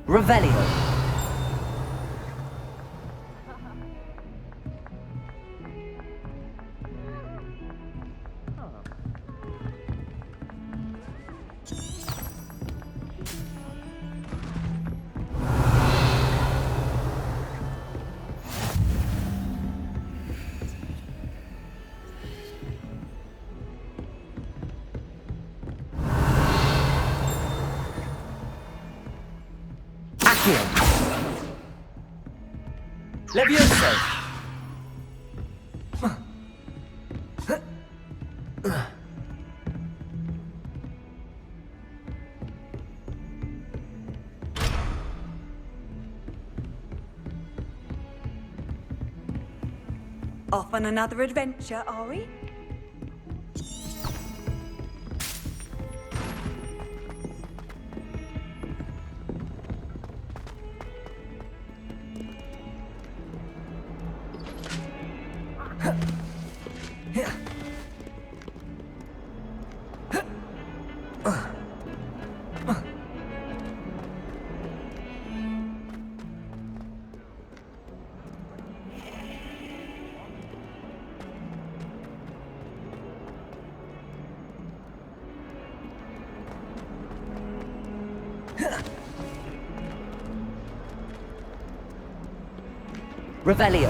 Revelio. Levioso! Off on another adventure, are we? Revelio.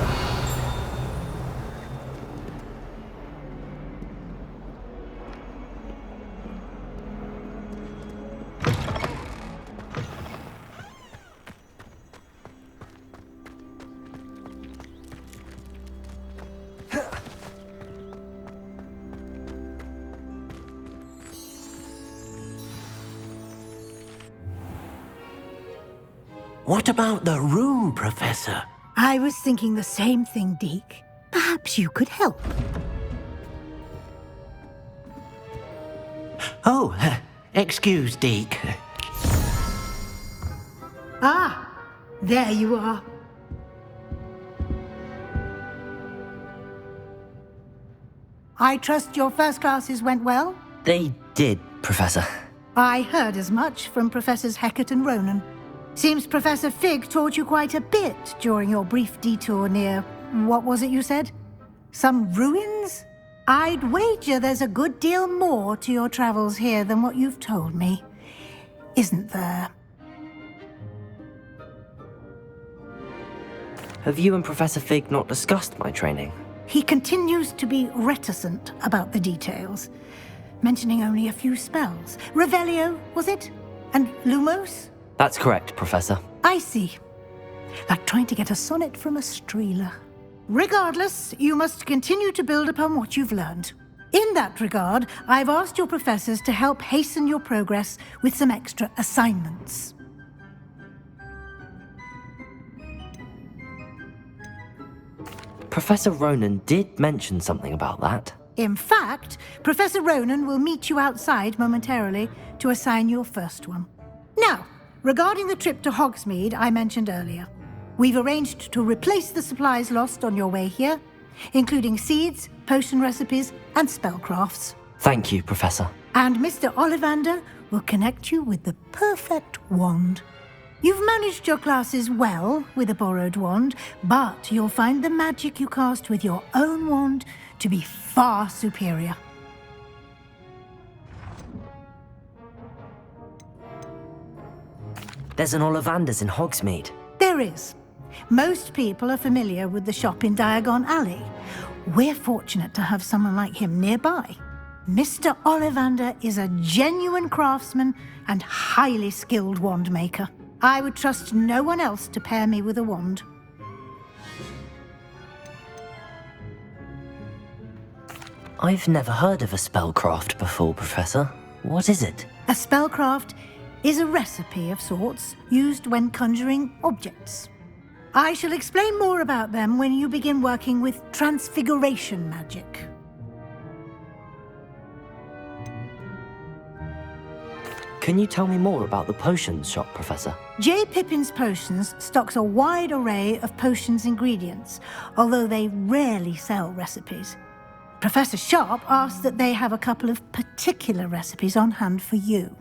What about the room, Professor? I was thinking the same thing, Deke. Perhaps you could help. Oh, excuse, Deke. Ah, there you are. I trust your first classes went well? They did, Professor. I heard as much from Professors Hecat and Ronan. Seems Professor Fig taught you quite a bit during your brief detour near... what was it you said? Some ruins? I'd wager there's a good deal more to your travels here than what you've told me. Isn't there? Have you and Professor Fig not discussed my training? He continues to be reticent about the details, mentioning only a few spells. Revelio, was it? And Lumos? That's correct, Professor. I see. Like trying to get a sonnet from a streeler. Regardless, you must continue to build upon what you've learned. In that regard, I've asked your professors to help hasten your progress with some extra assignments. Professor Ronan did mention something about that. In fact, Professor Ronan will meet you outside momentarily to assign your first one. Now, regarding the trip to Hogsmeade I mentioned earlier, we've arranged to replace the supplies lost on your way here, including seeds, potion recipes, and spellcrafts. Thank you, Professor. And Mr. Ollivander will connect you with the perfect wand. You've managed your classes well with a borrowed wand, but you'll find the magic you cast with your own wand to be far superior. There's an Ollivander's in Hogsmeade. There is. Most people are familiar with the shop in Diagon Alley. We're fortunate to have someone like him nearby. Mr. Ollivander is a genuine craftsman and highly skilled wand maker. I would trust no one else to pair me with a wand. I've never heard of a spellcraft before, Professor. What is it? A spellcraft is a recipe of sorts used when conjuring objects. I shall explain more about them when you begin working with transfiguration magic. Can you tell me more about the potions shop, Professor? J. Pippin's Potions stocks a wide array of potions ingredients, although they rarely sell recipes. Professor Sharp asks that they have a couple of particular recipes on hand for you.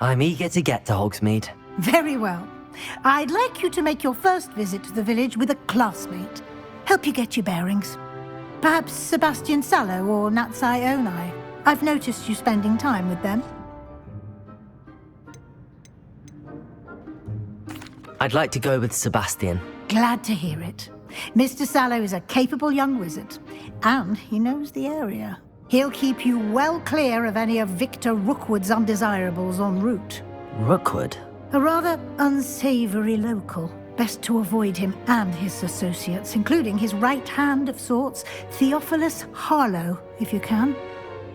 I'm eager to get to Hogsmeade. Very well. I'd like you to make your first visit to the village with a classmate. Help you get your bearings. Perhaps Sebastian Sallow or Natsai Onai. I've noticed you spending time with them. I'd like to go with Sebastian. Glad to hear it. Mr. Sallow is a capable young wizard, and he knows the area. He'll keep you well clear of any of Victor Rookwood's undesirables en route. Rookwood? A rather unsavory local. Best to avoid him and his associates, including his right hand of sorts, Theophilus Harlow, if you can.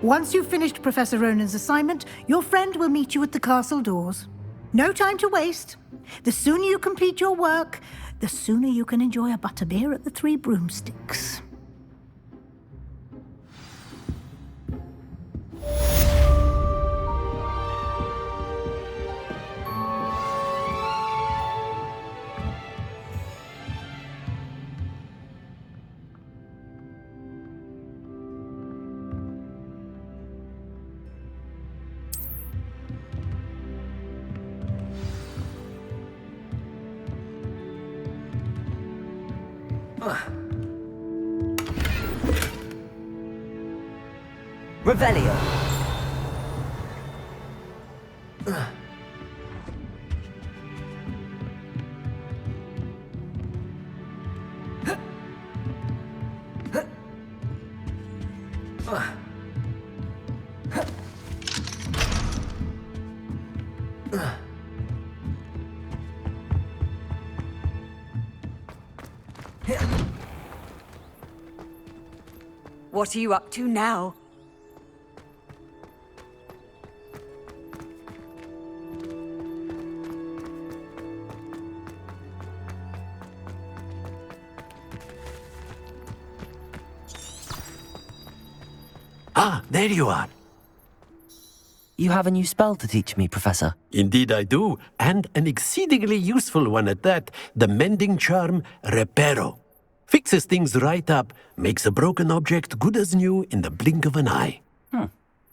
Once you've finished Professor Ronan's assignment, your friend will meet you at the castle doors. No time to waste. The sooner you complete your work, the sooner you can enjoy a butterbeer at the Three Broomsticks. Revelio. What are you up to now? Ah, there you are. You have a new spell to teach me, Professor. Indeed I do, and an exceedingly useful one at that. The mending charm, Reparo. Fixes things right up, makes a broken object good as new in the blink of an eye.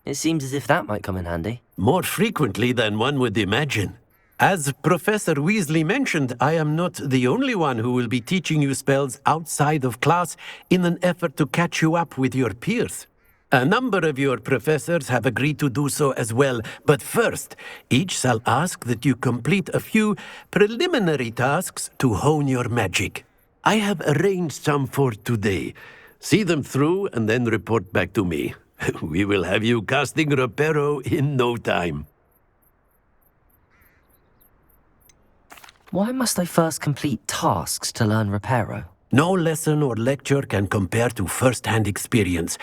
It seems as if that might come in handy. More frequently than one would imagine. As Professor Weasley mentioned, I am not the only one who will be teaching you spells outside of class in an effort to catch you up with your peers. A number of your professors have agreed to do so as well, but first, each shall ask that you complete a few preliminary tasks to hone your magic. I have arranged some for today. See them through and then report back to me. We will have you casting Reparo in no time. Why must I first complete tasks to learn Reparo? No lesson or lecture can compare to first-hand experience,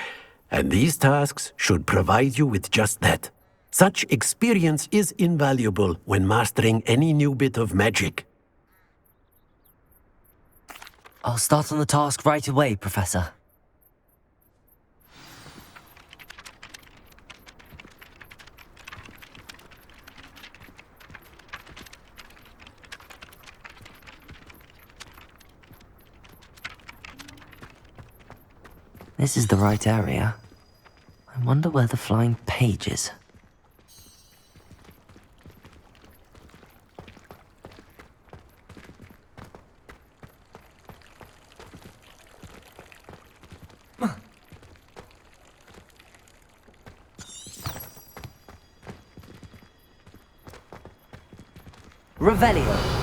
and these tasks should provide you with just that. Such experience is invaluable when mastering any new bit of magic. I'll start on the task right away, Professor. This is the right area. I wonder where the flying page is. Revelio.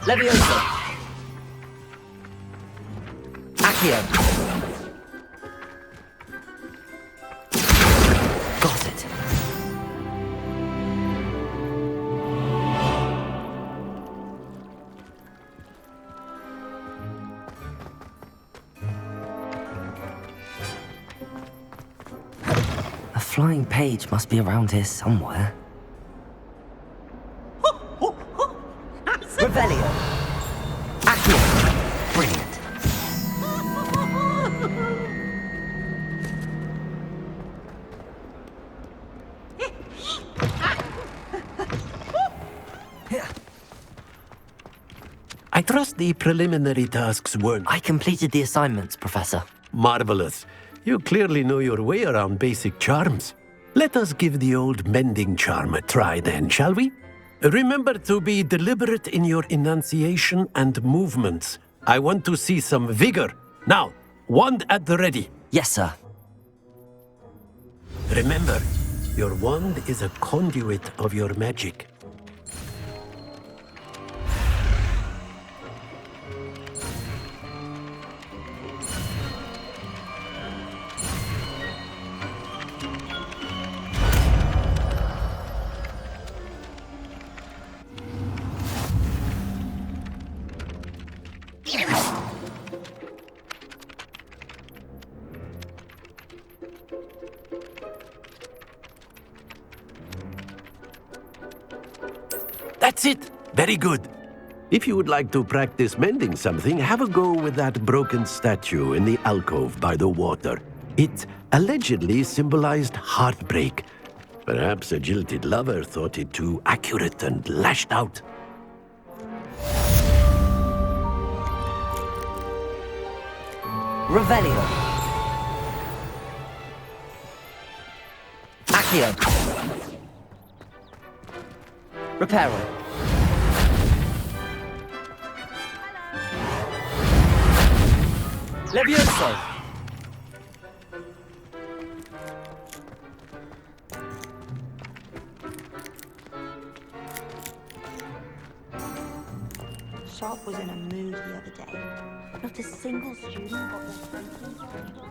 Leviosa. Accio. Got it. flying page must be around here somewhere. Revelio. Accio. Brilliant. I trust the preliminary tasks weren't I completed the assignments, Professor. marvelous. You clearly know your way around basic charms. Let us give the old mending charm a try then, shall we? Remember to be deliberate in your enunciation and movements. I want to see some vigor. Now, wand at the ready. Yes, sir. Remember, your wand is a conduit of your magic. That's it! Very good. If you would like to practice mending something, have a go with that broken statue in the alcove by the water. It allegedly symbolized heartbreak. Perhaps a jilted lover thought it too accurate and lashed out. Revelio. Accio. Reparo. Levioso. Sharp was in a mood the other day. Not a single student got their sentence right.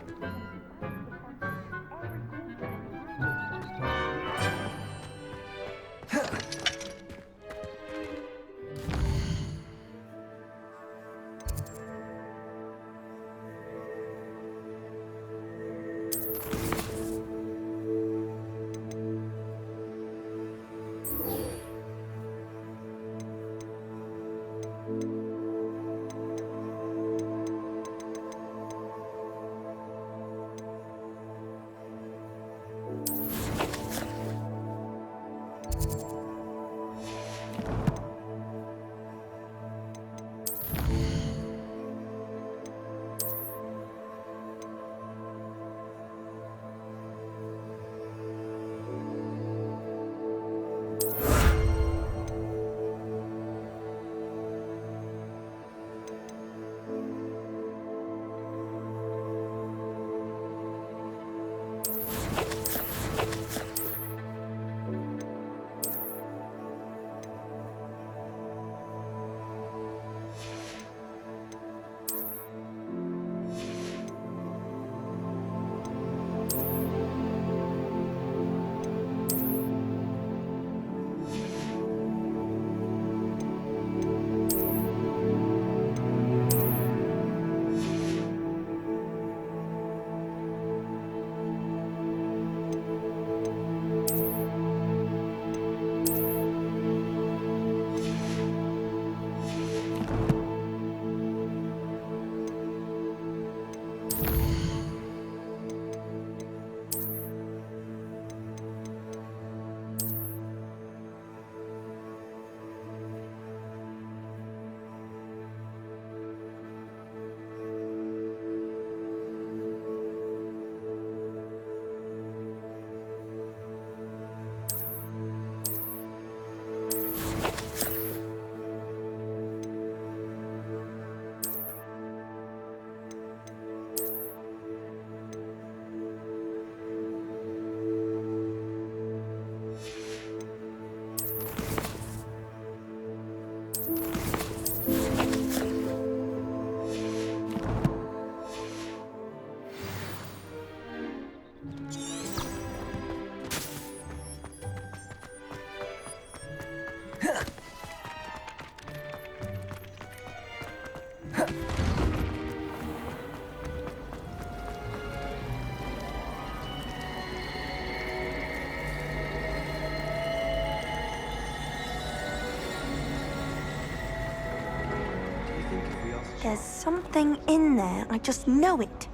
There's something in there. I just know it.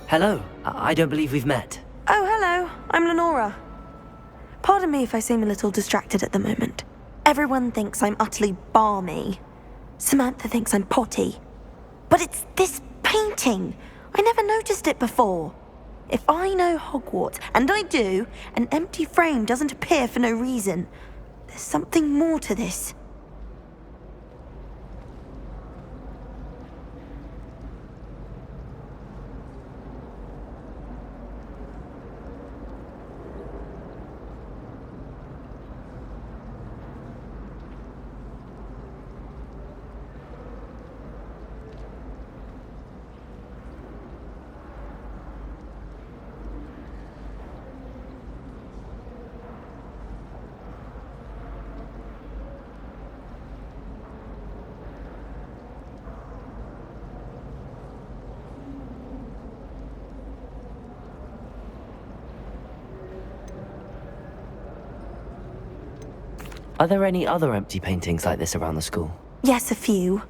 Hello. I don't believe we've met. Oh, hello. I'm Lenora. Pardon me if I seem a little distracted at the moment. Everyone thinks I'm utterly balmy. Samantha thinks I'm potty. But it's this painting. I never noticed it before. If I know Hogwarts, and I do, an empty frame doesn't appear for no reason. There's something more to this. Are there any other empty paintings like this around the school? Yes, a few.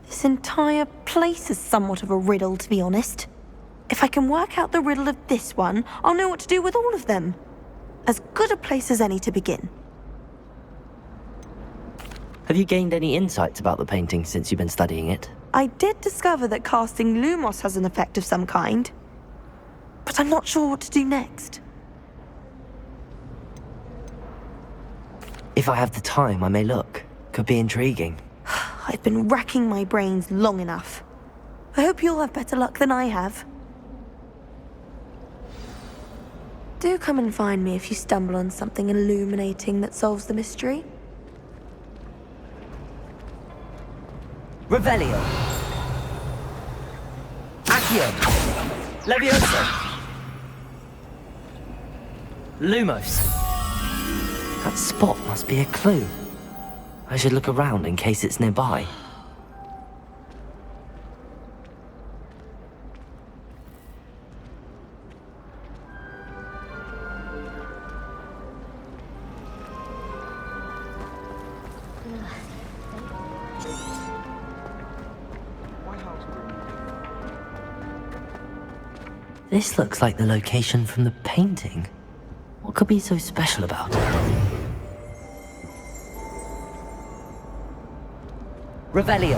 This entire place is somewhat of a riddle, to be honest. If I can work out the riddle of this one, I'll know what to do with all of them. As good a place as any to begin. Have you gained any insights about the painting since you've been studying it? I did discover that casting Lumos has an effect of some kind. But I'm not sure what to do next. If I have the time, I may look. Could be intriguing. I've been racking my brains long enough. I hope you'll have better luck than I have. Do come and find me if you stumble on something illuminating that solves the mystery. Revelio. Accio. Levioso. Lumos. That spot must be a clue. I should look around in case it's nearby. This looks like the location from the painting. What could be so special about it? Revelio.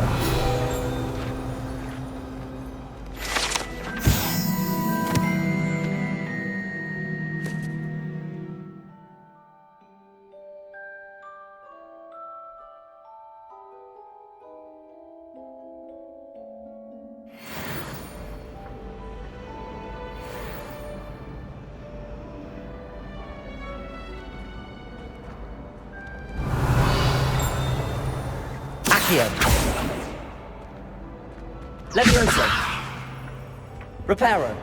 Levioso. Reparo.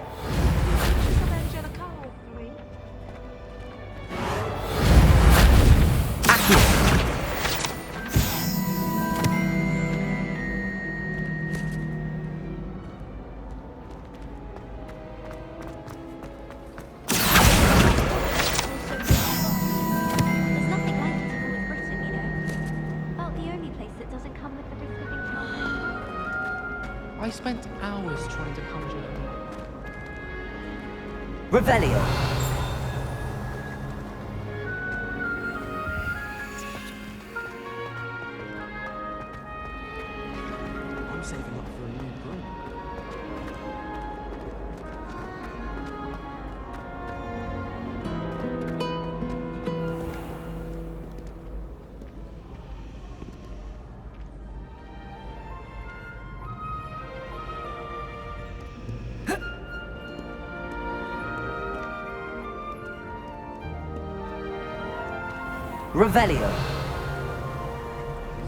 Accio. There's nothing like it in with Britain, you know. About the only place that doesn't come with the risk of encounter. I spent hours trying to conjure them. Revelio. I'm saving up for a new broom. Revelio.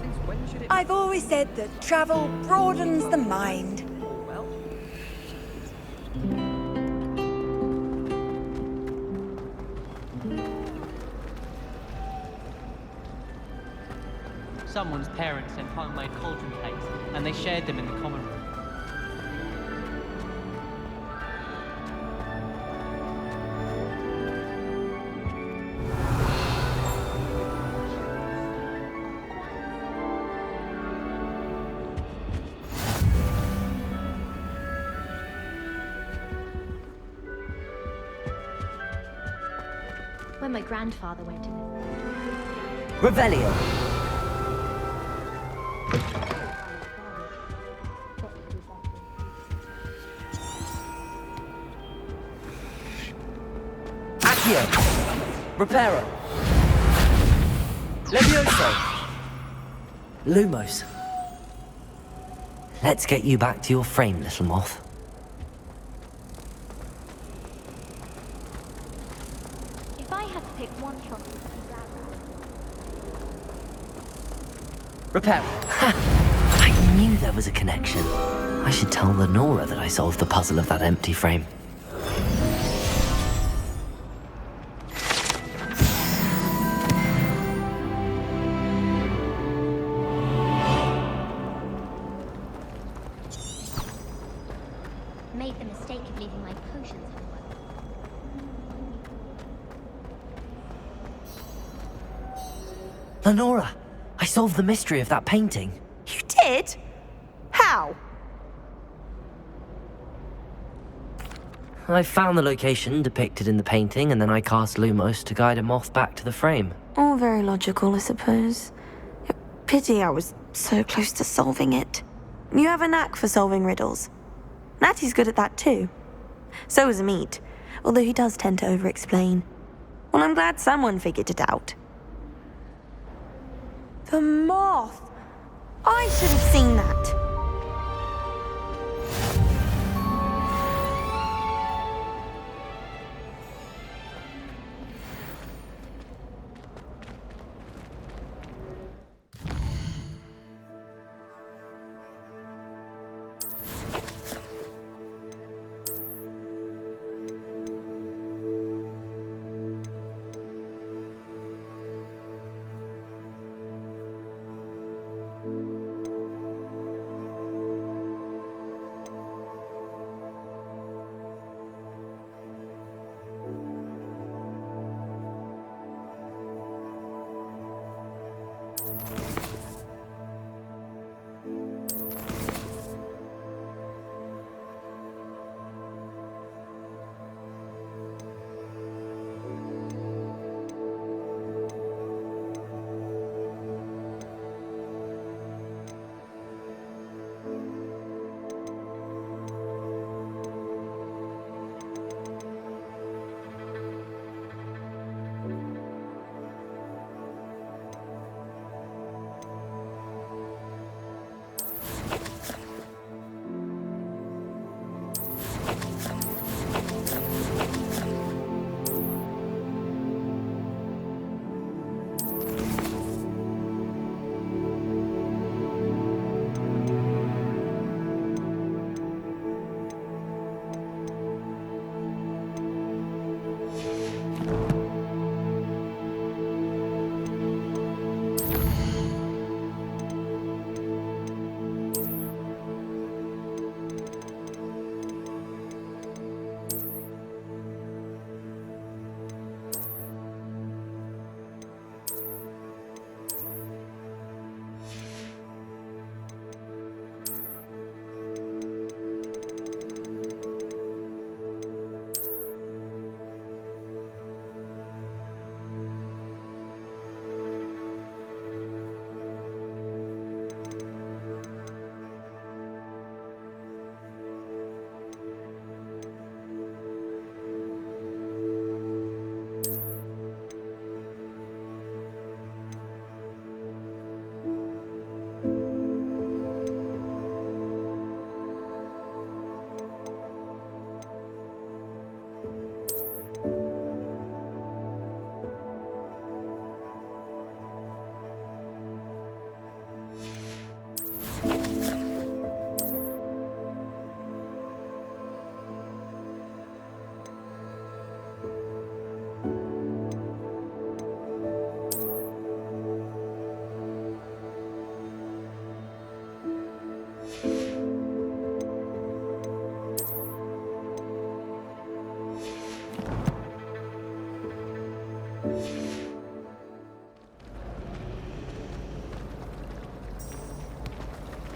Since when should it I've always said that travel broadens the mind. well? Someone's parents sent homemade cauldron cakes, and they shared them in the common room. when my grandfather went to visit. Revelio. Accio. Reparo. Levioso. Lumos. Let's get you back to your frame, little moth. If I had to pick one shot to be Repair. Ha! I knew there was a connection. I should tell Lenora that I solved the puzzle of that empty frame. made the mistake of leaving my potions homework. Lenora, I solved the mystery of that painting. You did? How? I found the location depicted in the painting, and then I cast Lumos to guide a moth back to the frame. All very logical, I suppose. Pity I was so close to solving it. You have a knack for solving riddles. Natty's good at that too. So is Meat, although he does tend to over-explain. Well, I'm glad someone figured it out. The moth! I should have seen that.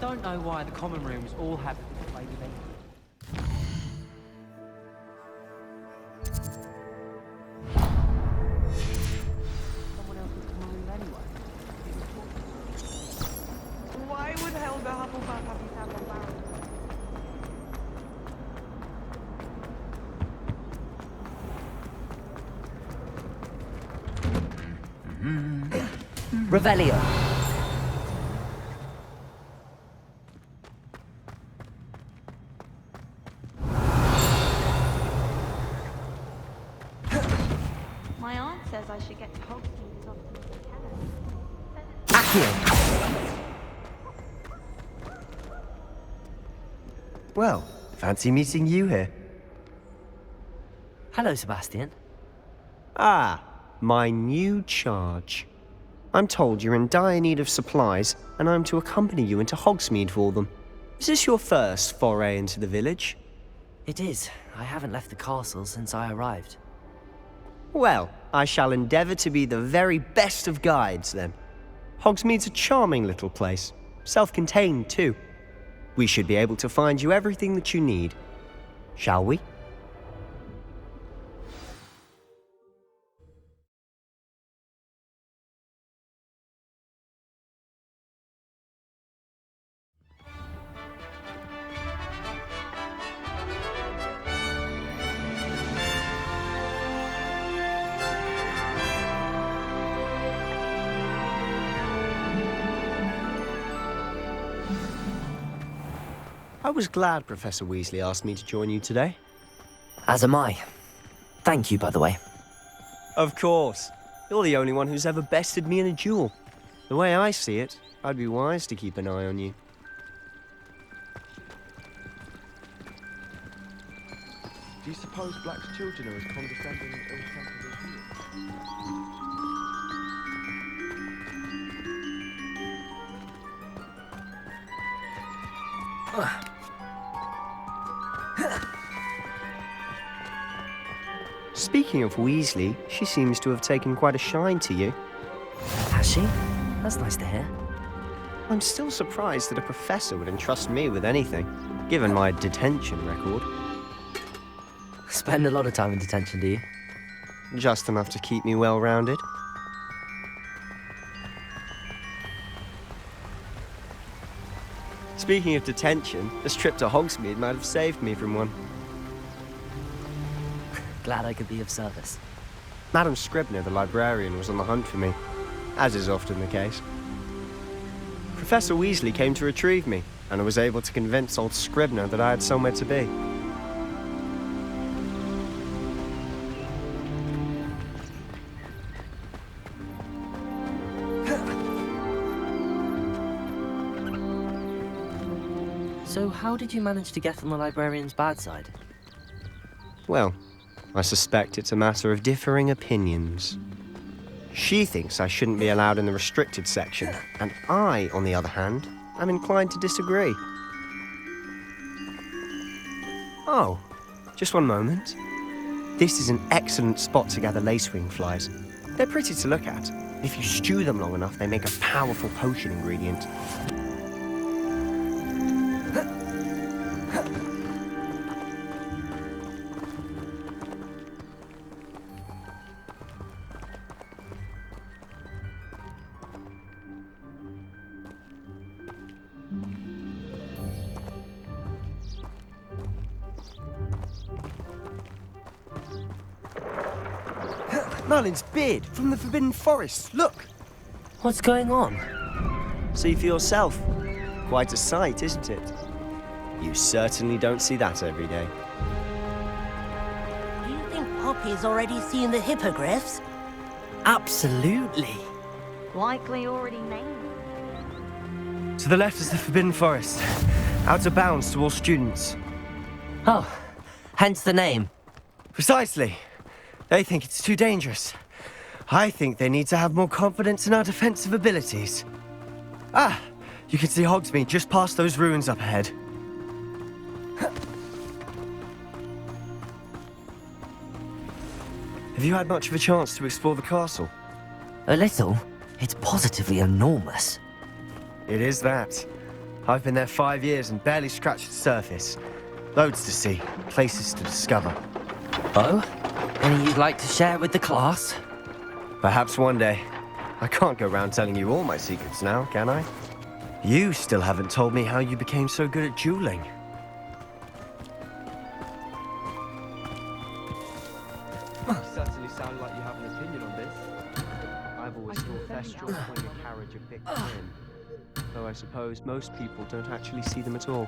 Don't know why the common rooms all have display events. Revelio. My aunt says I should get to Hogsmeade as often as I can. Accio. Well, fancy meeting you here. Hello, Sebastian. Ah, my new charge. I'm told you're in dire need of supplies, and I'm to accompany you into Hogsmeade for them. Is this your first foray into the village? It is. I haven't left the castle since I arrived. Well, I shall endeavour to be the very best of guides, then. Hogsmeade's a charming little place, self-contained too. We should be able to find you everything that you need. Shall we? I was glad Professor Weasley asked me to join you today. As am I. Thank you, by the way. Of course. You're the only one who's ever bested me in a duel. The way I see it, I'd be wise to keep an eye on you. Do you suppose Black's children are as condescending and ill-tempered as you? Speaking of Weasley, she seems to have taken quite a shine to you. Has she? That's nice to hear. I'm still surprised that a professor would entrust me with anything, given my detention record. Spend a lot of time in detention, do you? Just enough to keep me well-rounded. Speaking of detention, this trip to Hogsmeade might have saved me from one. Glad I could be of service. Madam Scribner, the librarian, was on the hunt for me, as is often the case. Professor Weasley came to retrieve me, and I was able to convince old Scribner that I had somewhere to be. So how did you manage to get on the librarian's bad side? Well, I suspect it's a matter of differing opinions. She thinks I shouldn't be allowed in the restricted section, and I, on the other hand, am inclined to disagree. Oh, just one moment. This is an excellent spot to gather lacewing flies. They're pretty to look at. If you stew them long enough, they make a powerful potion ingredient. Merlin's beard from the Forbidden Forest. Look! What's going on? See for yourself. Quite a sight, isn't it? You certainly don't see that every day. Do you think Poppy's already seen the hippogriffs? Absolutely. Likely already named. To the left is the Forbidden Forest. Out of bounds to all students. Oh, hence the name. Precisely. They think it's too dangerous. I think they need to have more confidence in our defensive abilities. Ah, you can see Hogsmeade just past those ruins up ahead. Have you had much of a chance to explore the castle? A little. It's positively enormous. It is that. I've been there 5 years and barely scratched the surface. Loads to see, places to discover. Oh? Any you'd like to share with the class? Perhaps one day. I can't go around telling you all my secrets now, can I? You still haven't told me how you became so good at dueling. You certainly sound like you have an opinion on this. I've always thought Thestral playing a character thick grin. Though I suppose most people don't actually see them at all.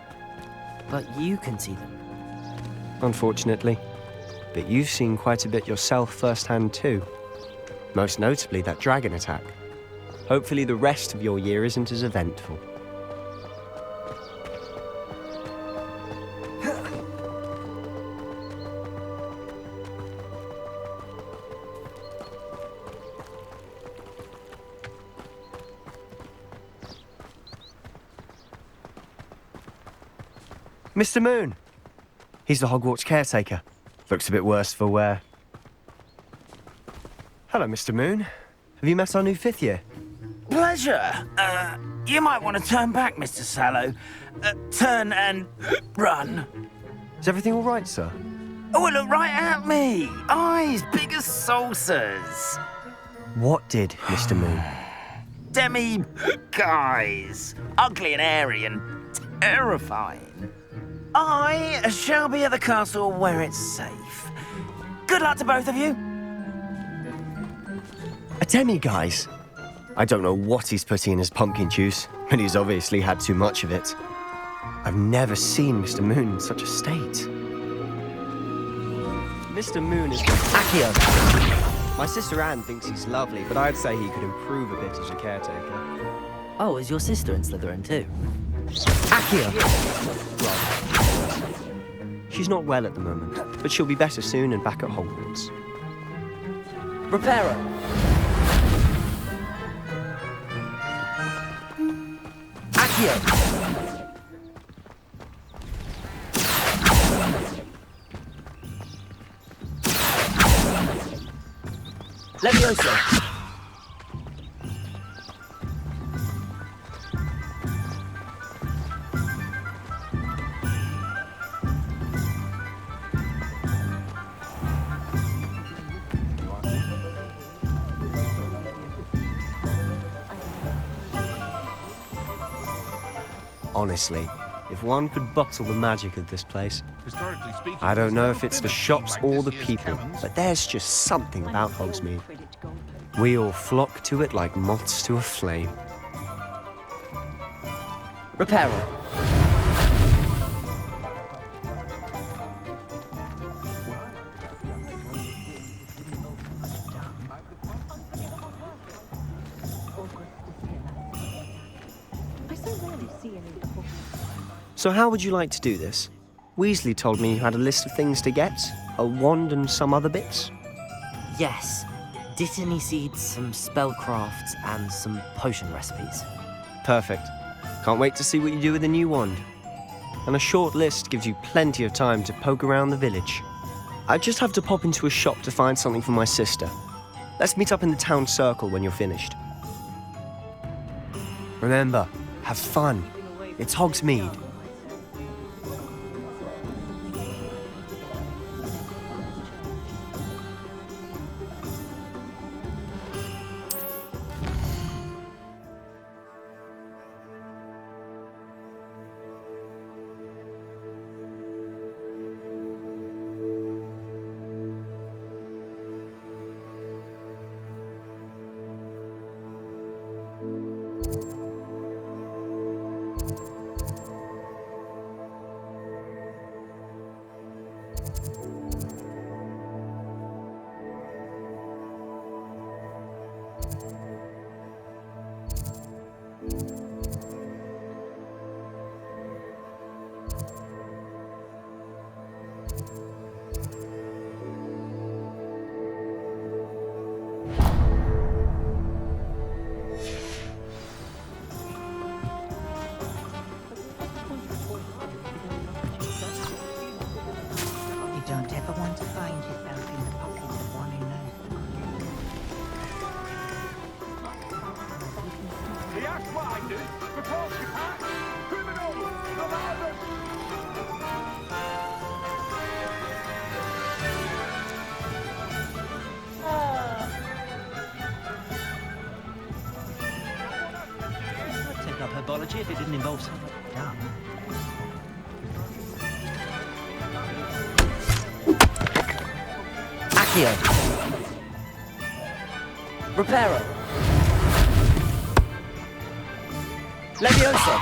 But you can see them. Unfortunately. But you've seen quite a bit yourself firsthand too. Most notably that dragon attack. Hopefully the rest of your year isn't as eventful. Mr. Moon! He's the Hogwarts caretaker. Looks a bit worse for wear. Hello, Mr. Moon. Have you met our new 5th year? Pleasure. You might want to turn back, Mr. Sallow. Turn and run. Is everything all right, sir? Oh, look right at me. Eyes big as saucers. What did, Mr. Moon? Guys. Ugly and airy and terrifying. I shall be at the castle where it's safe. Good luck to both of you. A demi-guise? I don't know what he's putting in his pumpkin juice, but he's obviously had too much of it. I've never seen Mr. Moon in such a state. Mr. Moon is... Accio! My sister Anne thinks he's lovely, but I'd say he could improve a bit as a caretaker. Oh, is your sister in Slytherin too? Accio! She's not well at the moment, but she'll be better soon and back at Hogwarts. Reparo! Accio! Leviosa! Honestly, if one could bottle the magic of this place. I don't know if it's the shops or the people, but there's just something about Hogsmeade. We all flock to it like moths to a flame. Reparo. So how would you like to do this? Weasley told me you had a list of things to get, a wand and some other bits. Yes. Dittany seeds, some spellcrafts, and some potion recipes. Perfect. Can't wait to see what you do with the new wand. And a short list gives you plenty of time to poke around the village. I just have to pop into a shop to find something for my sister. Let's meet up in the town circle when you're finished. Remember, have fun. It's Hogsmeade. Don't ever want to find yourself in the pocket of one who knows. That's what I do. Report to Pat. Criminals! Survivors! I'd take up herbology if it didn't involve something dumb. Accio. Reparo. Leviosa!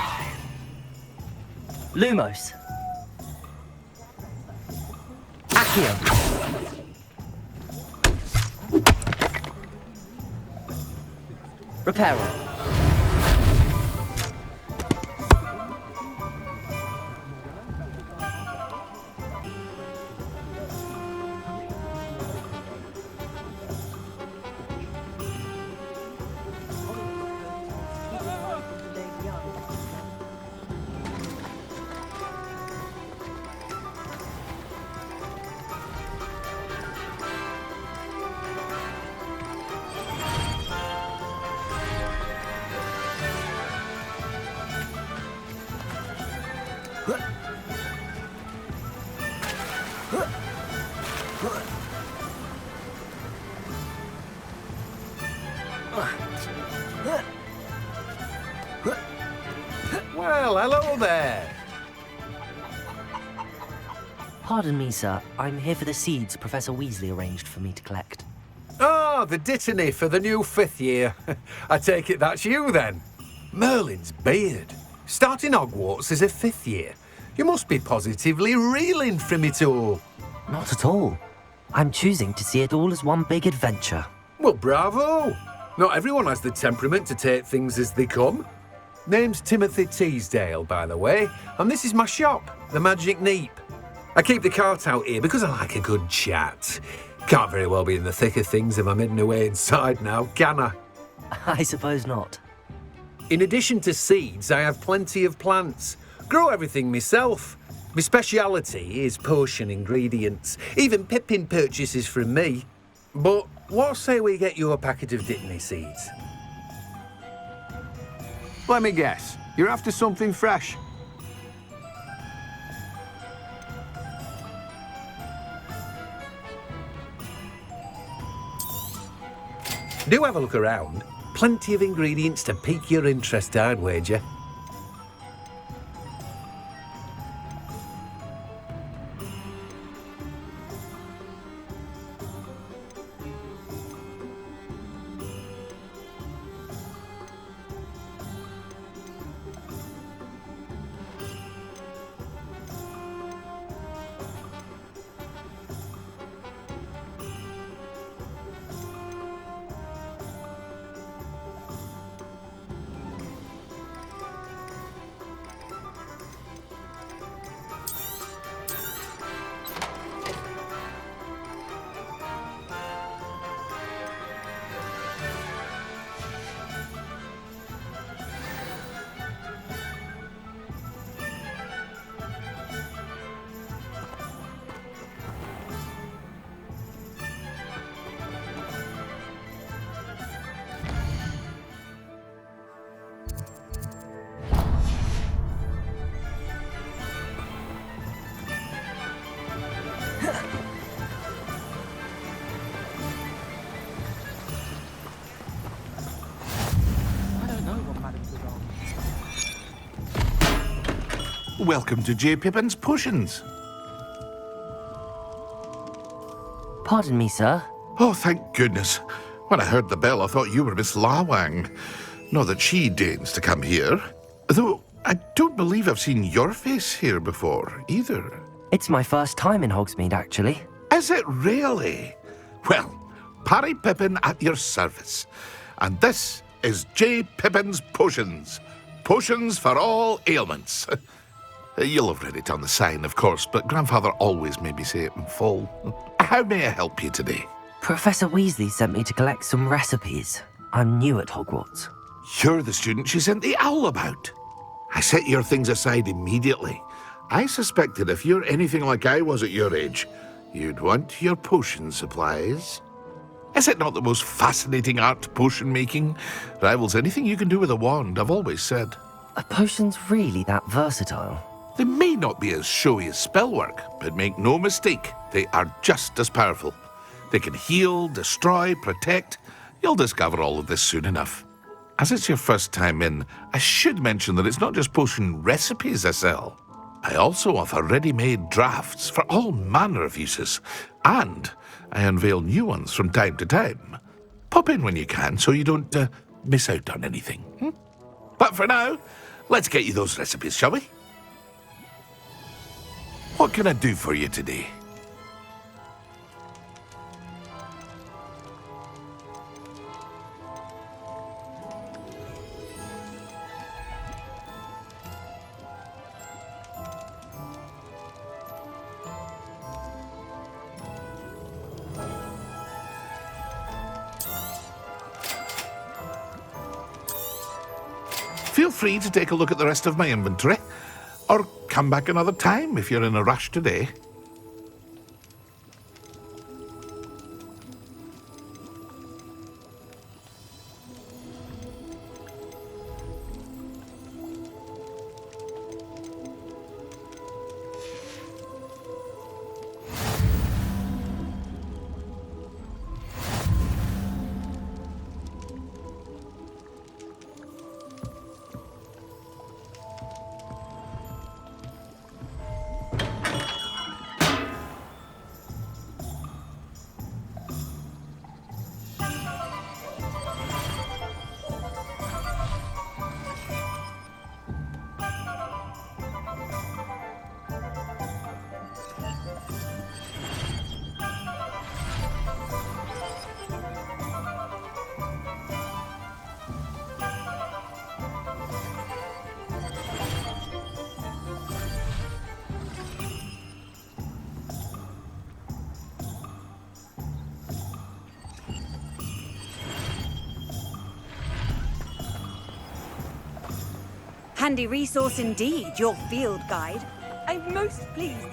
Lumos! Accio! Reparo! Well, hello there. Pardon me, sir. I'm here for the seeds Professor Weasley arranged for me to collect. Oh, the dittany for the new 5th year. I take it that's you, then. Merlin's beard. Starting Hogwarts as a 5th year. You must be positively reeling from it all. Not at all. I'm choosing to see it all as one big adventure. Well, bravo. Not everyone has the temperament to take things as they come. Name's Timothy Teasdale, by the way, and this is my shop, the Magic Neep. I keep the cart out here because I like a good chat. Can't very well be in the thick of things if I'm hidden away inside now, can I? I suppose not. In addition to seeds, I have plenty of plants. Grow everything myself. My speciality is potion ingredients. Even Pippin purchases from me. But what say we get you a packet of dittany seeds? Let me guess. You're after something fresh. Do have a look around. Plenty of ingredients to pique your interest, I'd wager. Welcome to J. Pippin's Potions. Pardon me, sir. Oh, thank goodness. When I heard the bell, I thought you were Miss Lawang. Not that she deigns to come here. Though, I don't believe I've seen your face here before, either. It's my first time in Hogsmeade, actually. Is it really? Well, Parry Pippin at your service. And this is J. Pippin's Potions. Potions for all ailments. You'll have read it on the sign, of course, but Grandfather always made me say it in full. How may I help you today? Professor Weasley sent me to collect some recipes. I'm new at Hogwarts. You're the student she sent the owl about. I set your things aside immediately. I suspected if you're anything like I was at your age, you'd want your potion supplies. Is it not the most fascinating art, potion making? Rivals anything you can do with a wand, I've always said. Are potions really that versatile? They may not be as showy as spellwork, but make no mistake, they are just as powerful. They can heal, destroy, protect. You'll discover all of this soon enough. As it's your first time in, I should mention that it's not just potion recipes I sell. I also offer ready-made drafts for all manner of uses, and I unveil new ones from time to time. Pop in when you can so you don't miss out on anything. But for now, let's get you those recipes, shall we? What can I do for you today? Feel free to take a look at the rest of my inventory, or come back another time if you're in a rush today. Handy resource indeed, your field guide. I'm most pleased.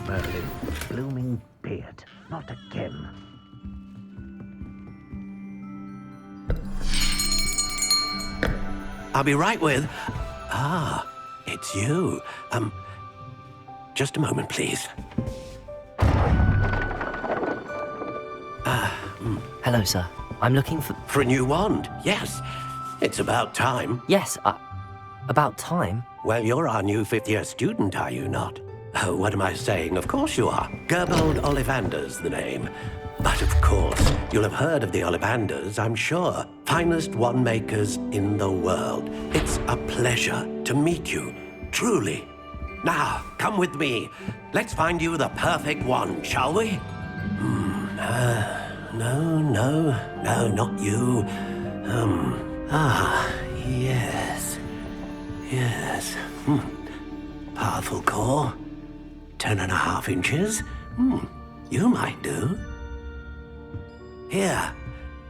Merlin, blooming beard, not again. I'll be right with... Ah, it's you. Just a moment, please. Hello, sir. I'm looking for... For a new wand, yes. It's about time. Yes, about time? Well, you're our new fifth-year student, are you not? Oh, what am I saying? Of course you are. Gerbold Ollivander's the name. But of course, you'll have heard of the Ollivanders, I'm sure. Finest wand makers in the world. It's a pleasure to meet you, truly. Now, come with me. Let's find you the perfect wand, shall we? No, not you. Yes. Powerful core. 10.5 inches. You might do. Here,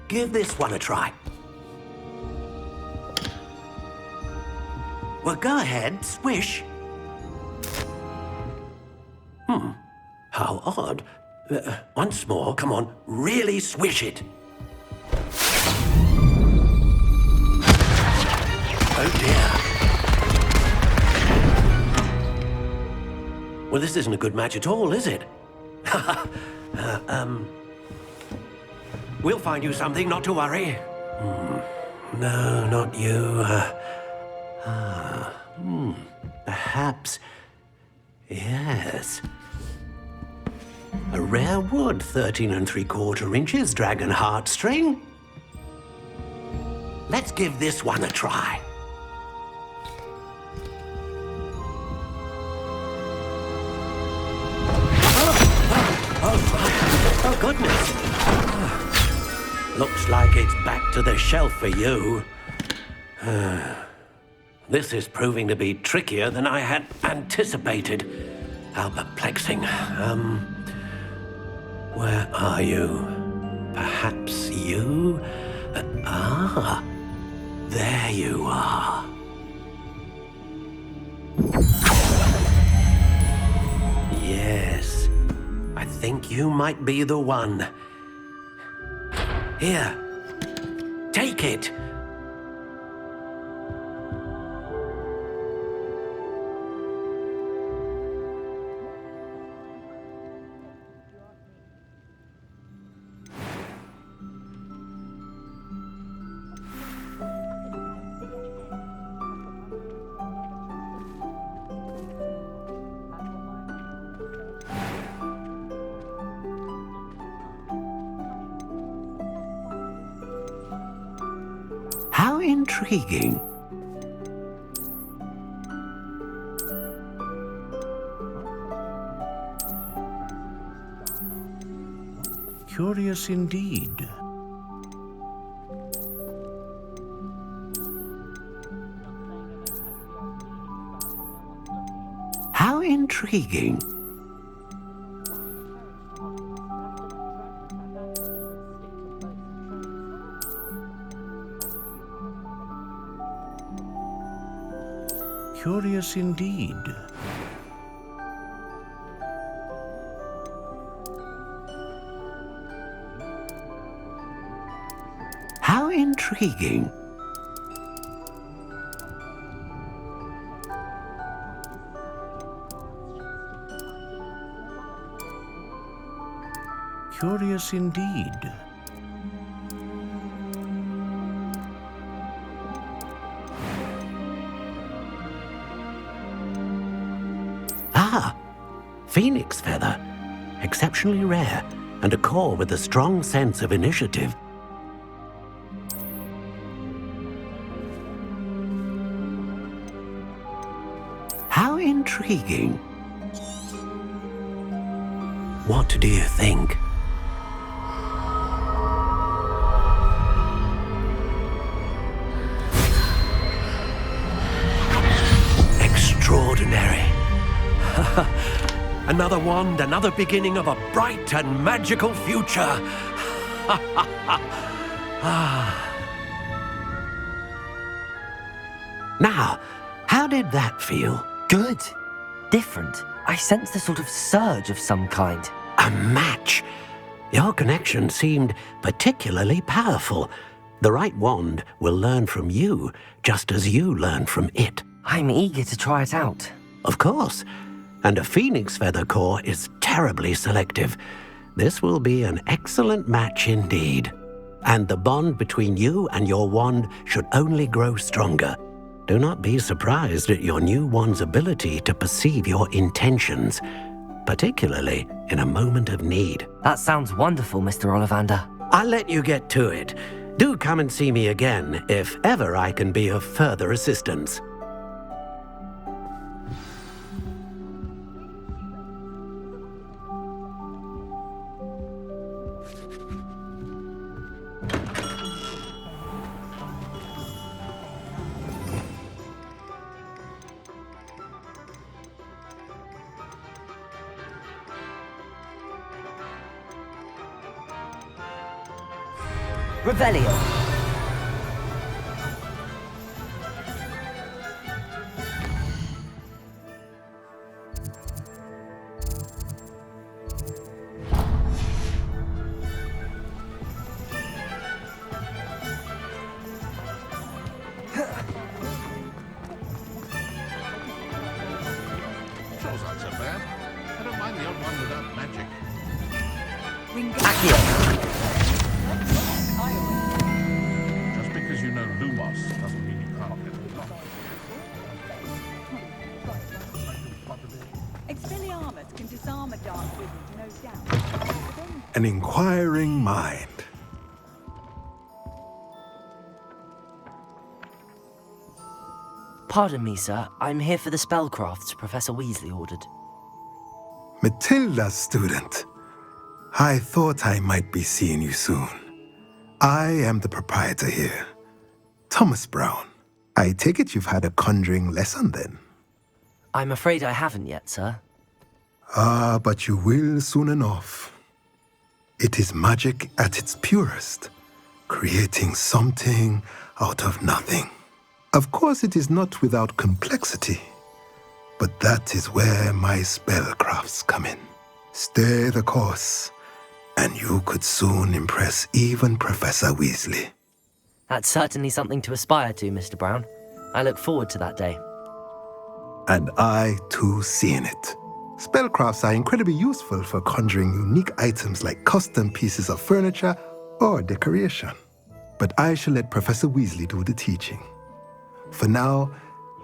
give this one a try. Well, go ahead, swish. How odd. Once more, come on, really swish it. Oh dear. Well, this isn't a good match at all, is it? We'll find you something, not to worry. No, not you. Perhaps... Yes. A rare wood, 13 3/4 inches, dragon heartstring. Let's give this one a try. Oh, goodness. Looks like it's back to the shelf for you. This is proving to be trickier than I had anticipated. How perplexing. Where are you? Perhaps you? There you are. Yes, I think you might be the one. Here, take it. How intriguing. Curious indeed. How intriguing. Curious indeed. How intriguing. Curious indeed. Ah, phoenix feather. Exceptionally rare, and a core with a strong sense of initiative. How intriguing. What do you think? Extraordinary. Another wand, another beginning of a bright and magical future. Now, how did that feel? Good. Different. I sensed a sort of surge of some kind. A match. Your connection seemed particularly powerful. The right wand will learn from you, just as you learn from it. I'm eager to try it out. Of course. And a phoenix feather core is terribly selective. This will be an excellent match indeed. And the bond between you and your wand should only grow stronger. Do not be surprised at your new wand's ability to perceive your intentions, particularly in a moment of need. That sounds wonderful, Mr. Ollivander. I'll let you get to it. Do come and see me again if ever I can be of further assistance. Revelio. Those aren't so bad. I don't mind the odd one without magic. Accio. Just because you know Lumos doesn't mean you can't get it done. Expelliarmus can disarm a dark wizard, no doubt. An inquiring mind. Pardon me, sir. I'm here for the spellcrafts Professor Weasley ordered. Matilda's student. I thought I might be seeing you soon. I am the proprietor here, Thomas Brown. I take it you've had a conjuring lesson then? I'm afraid I haven't yet, sir. Ah, but you will soon enough. It is magic at its purest, creating something out of nothing. Of course, it is not without complexity, but that is where my spellcrafts come in. Stay the course, and you could soon impress even Professor Weasley. That's certainly something to aspire to, Mr. Brown. I look forward to that day. And I, too, seen it. Spellcrafts are incredibly useful for conjuring unique items like custom pieces of furniture or decoration. But I shall let Professor Weasley do the teaching. For now,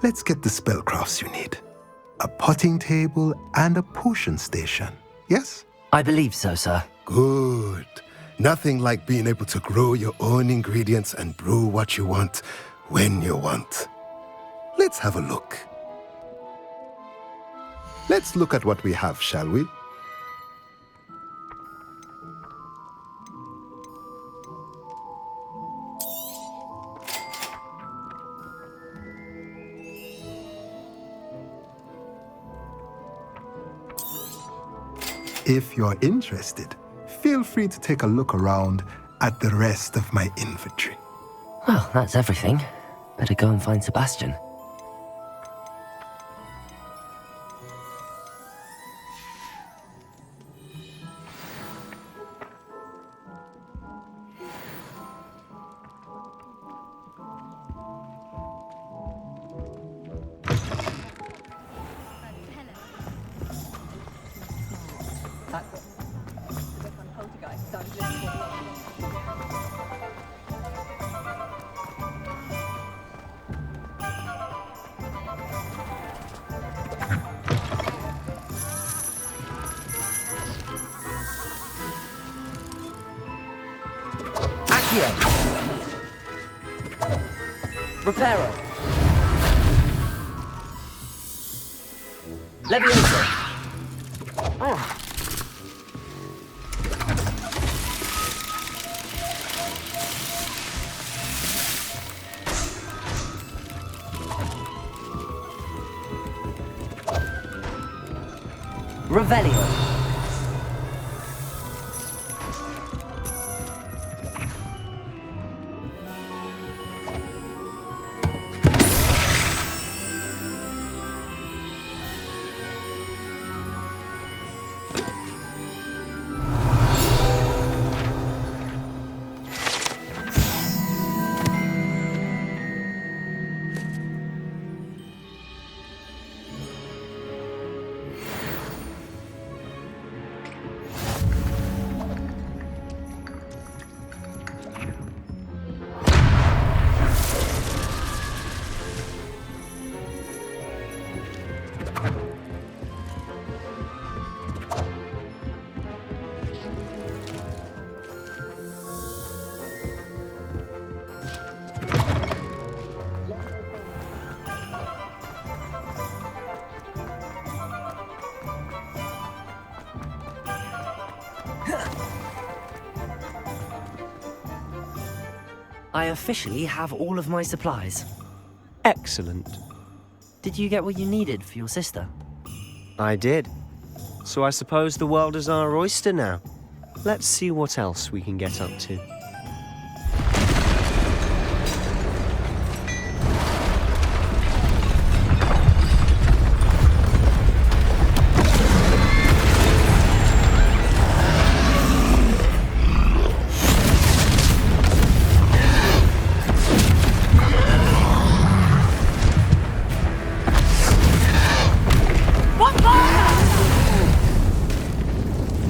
let's get the spellcrafts you need. A potting table and a potion station, yes? I believe so, sir. Good. Nothing like being able to grow your own ingredients and brew what you want when you want. Let's have a look. Let's look at what we have, shall we? If you're interested, feel free to take a look around at the rest of my inventory. Well, that's everything. Better go and find Sebastian. Reparo. Levioso. Oh. Revelio. I officially have all of my supplies. Excellent. Did you get what you needed for your sister? I did. So I suppose the world is our oyster now. Let's see what else we can get up to.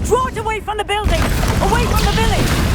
Draw it away from the building! Away from the village!